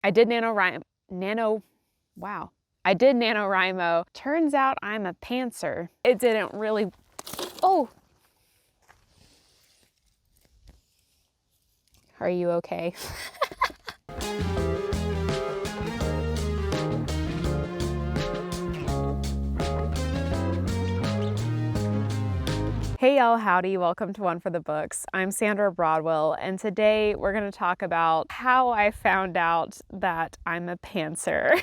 I did wow. I did NaNoWriMo. Turns out I'm a pantser. It didn't really, oh. Are you okay? Hey y'all, howdy, welcome to One for the Books. I'm Sandra Broadwell, and today we're gonna talk about how I found out that I'm a pantser.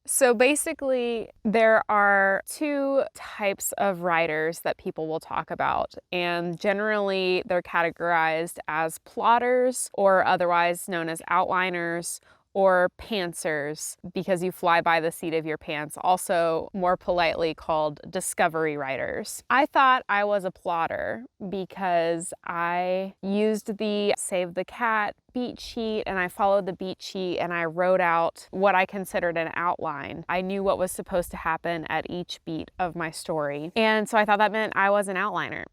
So basically, there are two types of writers that people will talk about, and generally they're categorized as plotters, or otherwise known as outliners, or pantsers, because you fly by the seat of your pants, also more politely called discovery writers. I thought I was a plotter because I used the Save the Cat beat sheet, and I followed the beat sheet, and I wrote out what I considered an outline. I knew what was supposed to happen at each beat of my story, and so I thought that meant I was an outliner.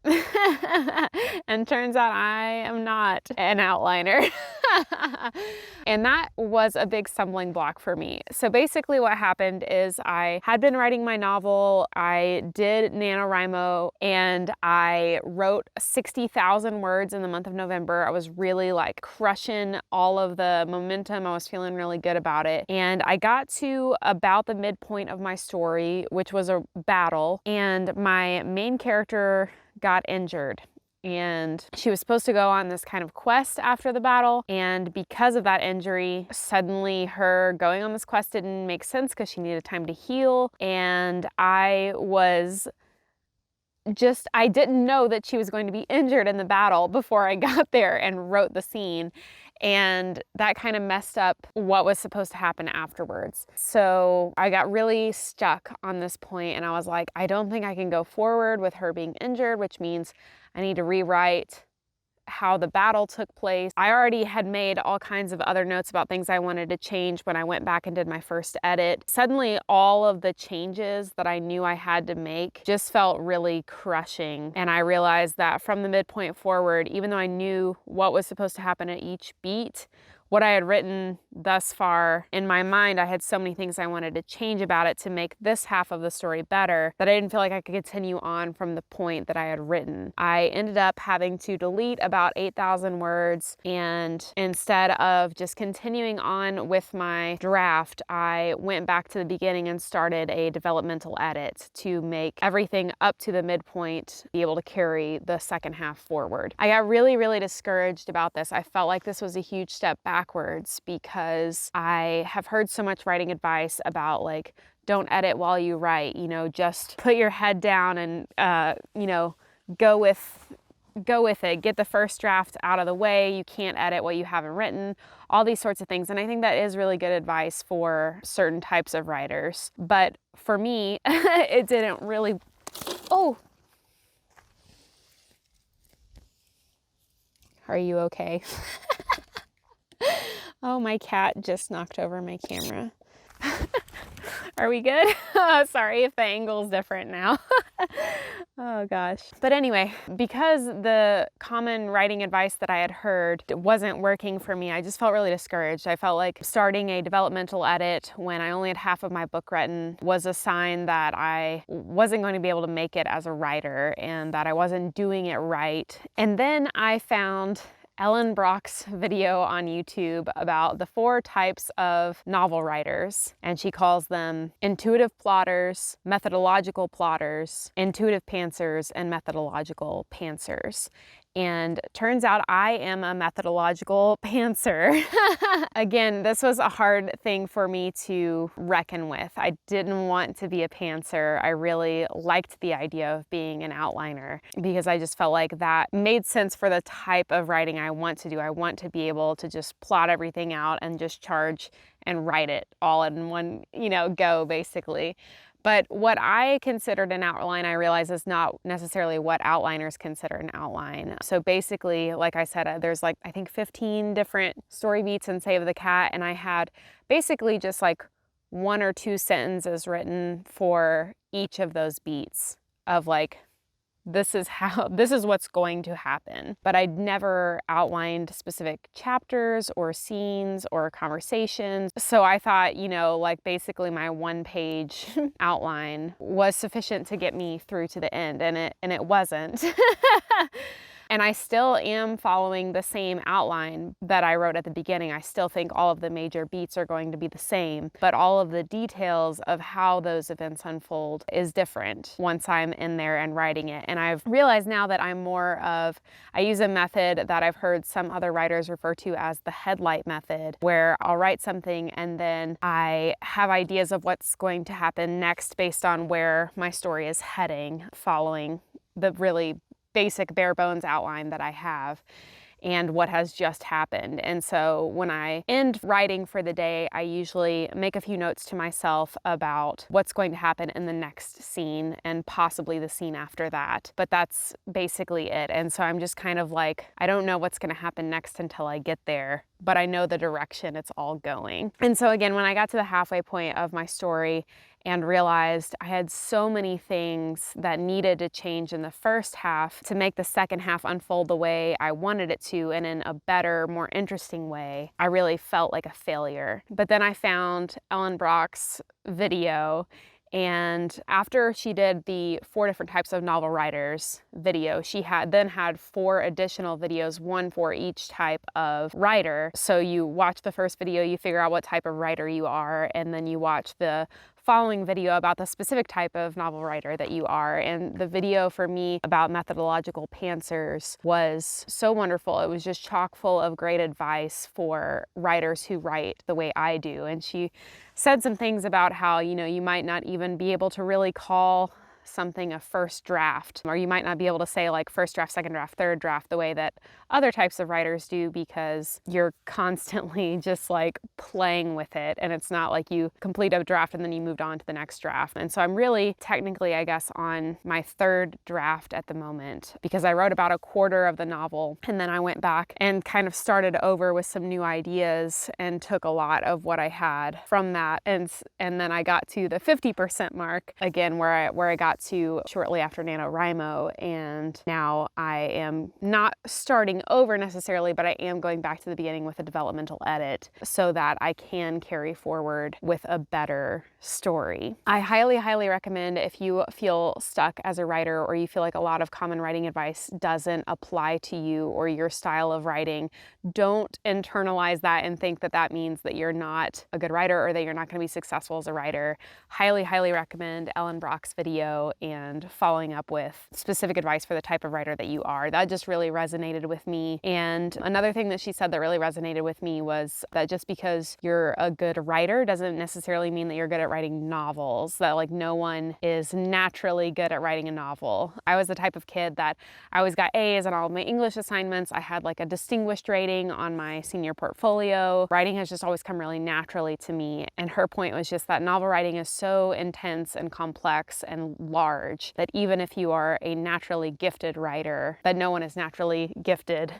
And turns out I am not an outliner. And that was a big stumbling block for me. So basically what happened is I had been writing my novel, I did NaNoWriMo, and I wrote 60,000 words in the month of November. I was really like crushing all of the momentum. I was feeling really good about it. And I got to about the midpoint of my story, which was a battle, and my main character got injured. And she was supposed to go on this kind of quest after the battle, and because of that injury, suddenly her going on this quest didn't make sense because she needed time to heal, and I didn't know that she was going to be injured in the battle before I got there and wrote the scene. And that kind of messed up what was supposed to happen afterwards. So I got really stuck on this point, and I was like, I don't think I can go forward with her being injured, which means I need to rewrite how the battle took place. I already had made all kinds of other notes about things I wanted to change when I went back and did my first edit. Suddenly, all of the changes that I knew I had to make just felt really crushing. And I realized that from the midpoint forward, even though I knew what was supposed to happen at each beat, what I had written thus far, in my mind, I had so many things I wanted to change about it to make this half of the story better that I didn't feel like I could continue on from the point that I had written. I ended up having to delete about 8,000 words, and instead of just continuing on with my draft, I went back to the beginning and started a developmental edit to make everything up to the midpoint be able to carry the second half forward. I got really, really discouraged about this. I felt like this was a huge step backwards because I have heard so much writing advice about like, don't edit while you write, just put your head down and, go with it, get the first draft out of the way. You can't edit what you haven't written, all these sorts of things. And I think that is really good advice for certain types of writers. But for me, it didn't really, oh. Are you okay? Oh, my cat just knocked over my camera. Are we good? Sorry if the angle's different now. Oh gosh. But anyway, because the common writing advice that I had heard wasn't working for me, I just felt really discouraged. I felt like starting a developmental edit when I only had half of my book written was a sign that I wasn't going to be able to make it as a writer and that I wasn't doing it right. And then I found Ellen Brock's video on YouTube about the 4 types of novel writers, and she calls them intuitive plotters, methodological plotters, intuitive pantsers, and methodological pantsers. And turns out I am a methodological pantser. Again, this was a hard thing for me to reckon with. I didn't want to be a pantser. I really liked the idea of being an outliner because I just felt like that made sense for the type of writing I want to do. I want to be able to just plot everything out and just charge and write it all in one, go basically. But what I considered an outline, I realize is not necessarily what outliners consider an outline. So basically, like I said, there's like, I think 15 different story beats in Save the Cat, and I had basically just like 1 or 2 sentences written for each of those beats of like this is what's going to happen. But I'd never outlined specific chapters or scenes or conversations. So I thought, like basically my 1-page outline was sufficient to get me through to the end, and it wasn't. And I still am following the same outline that I wrote at the beginning. I still think all of the major beats are going to be the same, but all of the details of how those events unfold is different once I'm in there and writing it. And I've realized now that I use a method that I've heard some other writers refer to as the headlight method, where I'll write something and then I have ideas of what's going to happen next based on where my story is heading, following the really basic bare bones outline that I have and what has just happened. And so when I end writing for the day, I usually make a few notes to myself about what's going to happen in the next scene and possibly the scene after that. But that's basically it. And so I'm just kind of like, I don't know what's going to happen next until I get there, but I know the direction it's all going. And so again, when I got to the halfway point of my story and realized I had so many things that needed to change in the first half to make the second half unfold the way I wanted it to and in a better, more interesting way, I really felt like a failure. But then I found Ellen Brock's video, and after she did the 4 different types of novel writers video, she then had 4 additional videos, one for each type of writer. So you watch the first video, you figure out what type of writer you are, and then you watch the following video about the specific type of novel writer that you are. And the video for me about methodological pantsers was so wonderful. It was just chock full of great advice for writers who write the way I do. And she said some things about how, you might not even be able to really call something a first draft, or you might not be able to say like first draft, second draft, third draft the way that other types of writers do, because you're constantly just like playing with it, and it's not like you complete a draft and then you moved on to the next draft. And so I'm really technically, I guess, on my 3rd draft at the moment, because I wrote about a quarter of the novel and then I went back and kind of started over with some new ideas and took a lot of what I had from that, and then I got to the 50% mark again, where I got to shortly after NaNoWriMo, and now I am not starting over necessarily, but I am going back to the beginning with a developmental edit so that I can carry forward with a better story. I highly, highly recommend, if you feel stuck as a writer or you feel like a lot of common writing advice doesn't apply to you or your style of writing, don't internalize that and think that that means that you're not a good writer or that you're not going to be successful as a writer. Highly, highly recommend Ellen Brock's video and following up with specific advice for the type of writer that you are. That just really resonated with me. And another thing that she said that really resonated with me was that just because you're a good writer doesn't necessarily mean that you're good at writing novels, that like no one is naturally good at writing a novel. I was the type of kid that I always got A's on all of my English assignments. I had like a distinguished rating on my senior portfolio. Writing has just always come really naturally to me. And her point was just that novel writing is so intense and complex and large that even if you are a naturally gifted writer, that no one is naturally gifted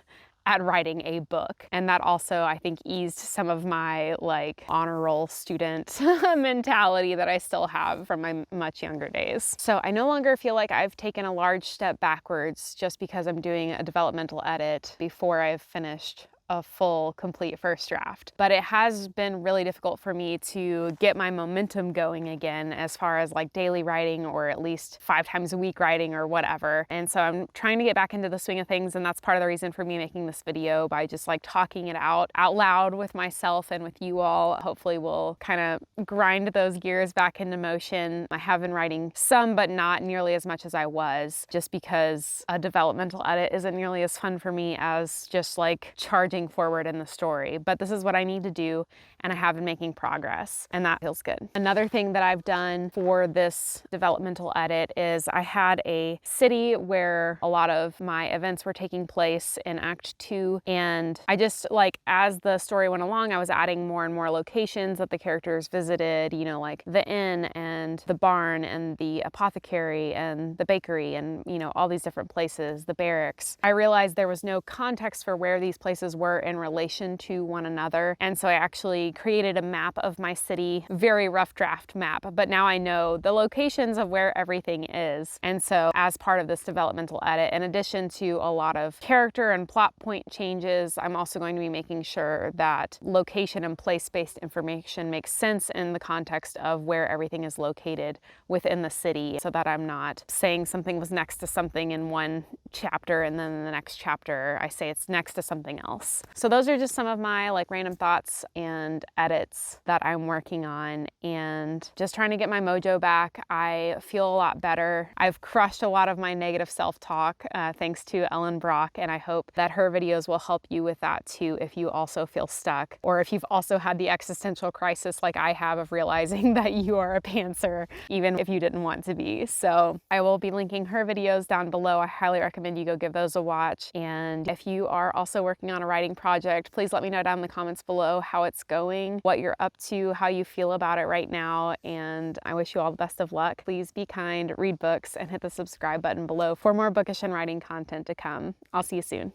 at writing a book. And that also, I think, eased some of my like honor roll student mentality that I still have from my much younger days. So I no longer feel like I've taken a large step backwards just because I'm doing a developmental edit before I've finished a full, complete first draft. But it has been really difficult for me to get my momentum going again as far as like daily writing, or at least 5 times a week writing or whatever. And so I'm trying to get back into the swing of things, and that's part of the reason for me making this video, by just like talking it out loud with myself and with you all. Hopefully we'll kind of grind those gears back into motion. I have been writing some, but not nearly as much as I was, just because a developmental edit isn't nearly as fun for me as just like charging forward in the story. But this is what I need to do, and I have been making progress, and that feels good. Another thing that I've done for this developmental edit is I had a city where a lot of my events were taking place in Act 2, and I just like, as the story went along, I was adding more and more locations that the characters visited, like the inn and the barn and the apothecary and the bakery and all these different places, the barracks. I realized there was no context for where these places were in relation to one another. And so I actually created a map of my city, very rough draft map, but now I know the locations of where everything is. And so as part of this developmental edit, in addition to a lot of character and plot point changes, I'm also going to be making sure that location and place-based information makes sense in the context of where everything is located within the city, so that I'm not saying something was next to something in one chapter and then in the next chapter I say it's next to something else. So those are just some of my like random thoughts and edits that I'm working on, and just trying to get my mojo back. I feel a lot better. I've crushed a lot of my negative self-talk thanks to Ellen Brock, and I hope that her videos will help you with that too if you also feel stuck, or if you've also had the existential crisis like I have of realizing that you are a pantser even if you didn't want to be. So I will be linking her videos down below. I highly recommend you go give those a watch. And if you are also working on a writing project, please let me know down in the comments below how it's going, what you're up to, how you feel about it right now, and I wish you all the best of luck. Please be kind, read books, and hit the subscribe button below for more bookish and writing content to come. I'll see you soon.